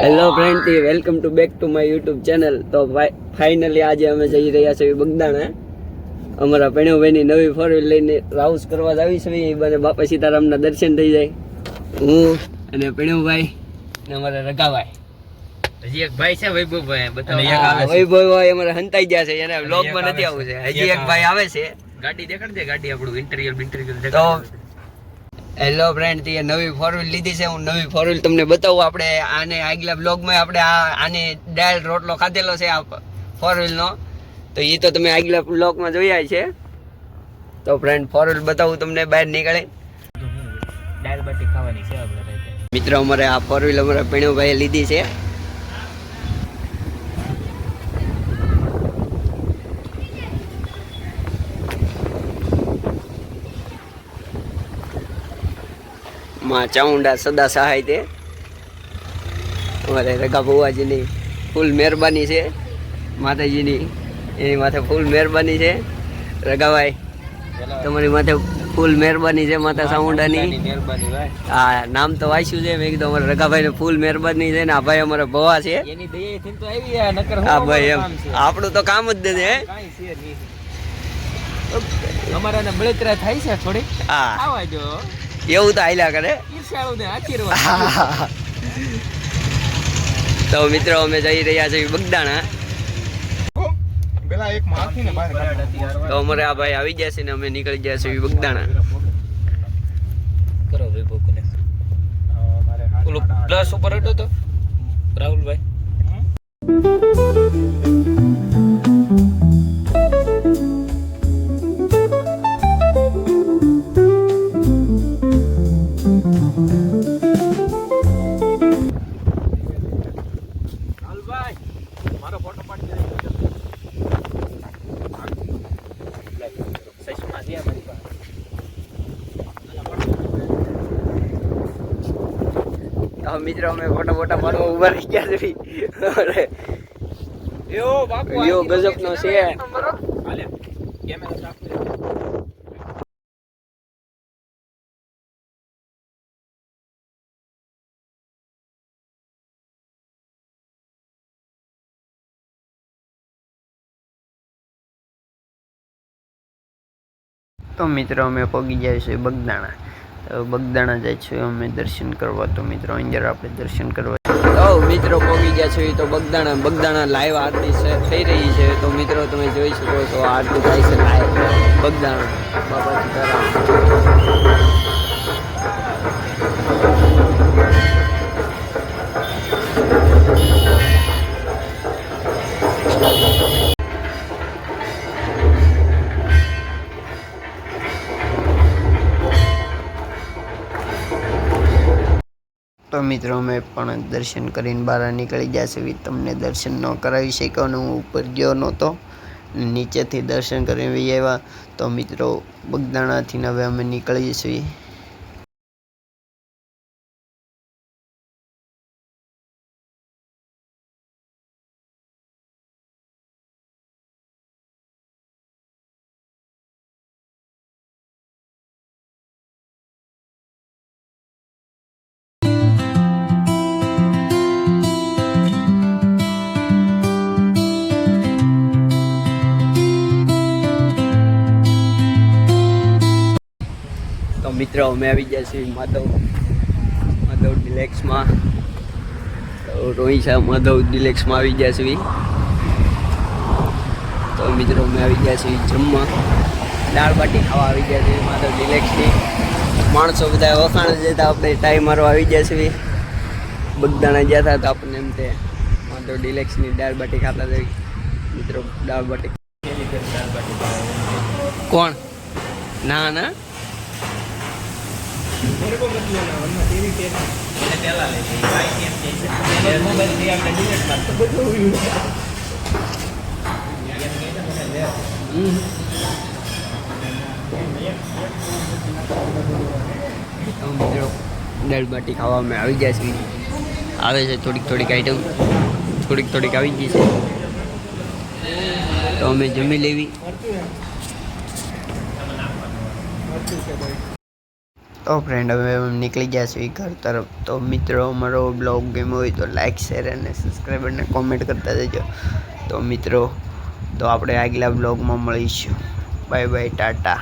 Hello friend, welcome to back to my YouTube channel. તો finally આજે અમે જઈ રહ્યા છીએ બગદાણા. અમારા પેણુભાઈની નવી ફોર વ્હીલ લઈને રાઉસ કરવા આવી છે. એ બને બાપા સીતારામના દર્શન થઈ જાય. હું અને પેણુભાઈ ને અમારા રગાભાઈ. હજી એક ભાઈ છે વૈભવભાઈ, વૈભવભાઈ અમારે હંતાઈ ગયા છે. એને વ્લોગમાં નથી આવવું છે. હજી એક ભાઈ આવે છે. ગાડી દેખાડ દે, ગાડી આપણું ઇન્ટિરિયર તો હેલો ફ્રેન્ડ, તે નવી ફોર વ્હીલ લીધી છે. હું નવી ફોર વ્હીલ તમને બતાવું. આપણે આને આગલા બ્લોગમાં આપણે આને દાળ રોટલો ખાધેલો છે આ ફોર વ્હીલનો, તો એ તો તમે આગલા બ્લોગમાં જોયા છે. તો ફ્રેન્ડ ફોર વ્હીલ બતાવું તમને બહાર નીકળે. દાળ બાટી ખાવાની છે આપણે. મિત્રો, અમારે આ ફોર વ્હીલ અમારા પેણુભાઈએ લીધી છે. માં ચામુંડા સદા સહાય તે અમારે રગા બુવાજીની ફૂલ મહેરબાની છે. માતાજીની એની માથે ફૂલ મહેરબાની છે. રગાભાઈ, તમારી માથે ફૂલ મહેરબાની છે માતા ચામુંડાની. હા, નામ તો વાંચ્યું છે. મેં કીધું અમારા રગાભાઈને ફૂલ મહેરબાની છે ને આ ભાઈ અમારા ભવા છે. હા ભાઈ, એમ આપણું તો કામ જ દે. અમારા બળતરા થાય છે થોડી. હા, એવું તો હાલ્યા કરે. તો મિત્રો, અમે જઈ રહ્યા છીએ બગદાણા. તો અમારે આ ભાઈ આવી ગયા છે ને અમે નીકળી ગયા છીએ બગદાણા. કરો વિભોકને ઓલો પ્લસ ઉપર હતો તો રાહુલભાઈ. મિત્રો, અમે ફોટા ફોટા પાડવા ઉભા રહી ગયા છે. યો ગજબ નો છે. તો મિત્રો, અમે પગી જાય છે બગદાણા. તો બગદાણા જાય છે અમે દર્શન કરવા. તો મિત્રો, અંદર આપણે દર્શન કરવા. તો મિત્રો, પગી ગયા છે તો બગદાણા લાઈવ આરતી છે થઈ રહી છે. તો મિત્રો, તમે જોઈ શકો છો આરતી થાય છે લાઈવ બગદાણા બાપા સીતારામ. તો મિત્રો, અમે પણ દર્શન કરીને બહાર નીકળી ગયા છે. તમને દર્શન ન કરાવી શક્યો અને હું ઉપર ગયો નહોતો, નીચેથી દર્શન કરીને આવ્યા. તો મિત્રો, બગદાણાથી હવે અમે નીકળીએ છીએ. મિત્રો, અમે આવી ગયા છીએ માધવ ડિલેક્સમાં. તો રોહિશા માધવ ડિલેક્સમાં આવી ગયા છીએ. તો મિત્રો, અમે આવી ગયા છીએ જમવા. દાળ બાટી ખાવા આવી ગયા છીએ માધવ ડિલેક્સની. માણસો બધા વખાણ જતા આપણે ટાઈમ મારવા આવી ગયા છીએ. બગદાણા ગયા હતા તો આપણને એમ તે માધવ ડિલેક્સની દાળ બાટી ખાતા જઈ. મિત્રો, દાળ બાટી કોણ? ના ના, દાળ બાટી ખાવા અમે આવી ગયા છીએ. આવે છે થોડીક આઈટમ, થોડીક આવી ગઈ છે. તો અમે જમી લેવી. તો ફ્રેન્ડ હવે અમે નીકળી ગયા છીએ ઘર તરફ. તો મિત્રો અમારો બ્લોગ ગમ્યો હોય તો લાઈક શેર અને સબસ્ક્રાઈબ અને કોમેન્ટ કરતા જજો. તો મિત્રો તો આપણે આગલા બ્લોગમાં મળીશું. Bye bye, Tata.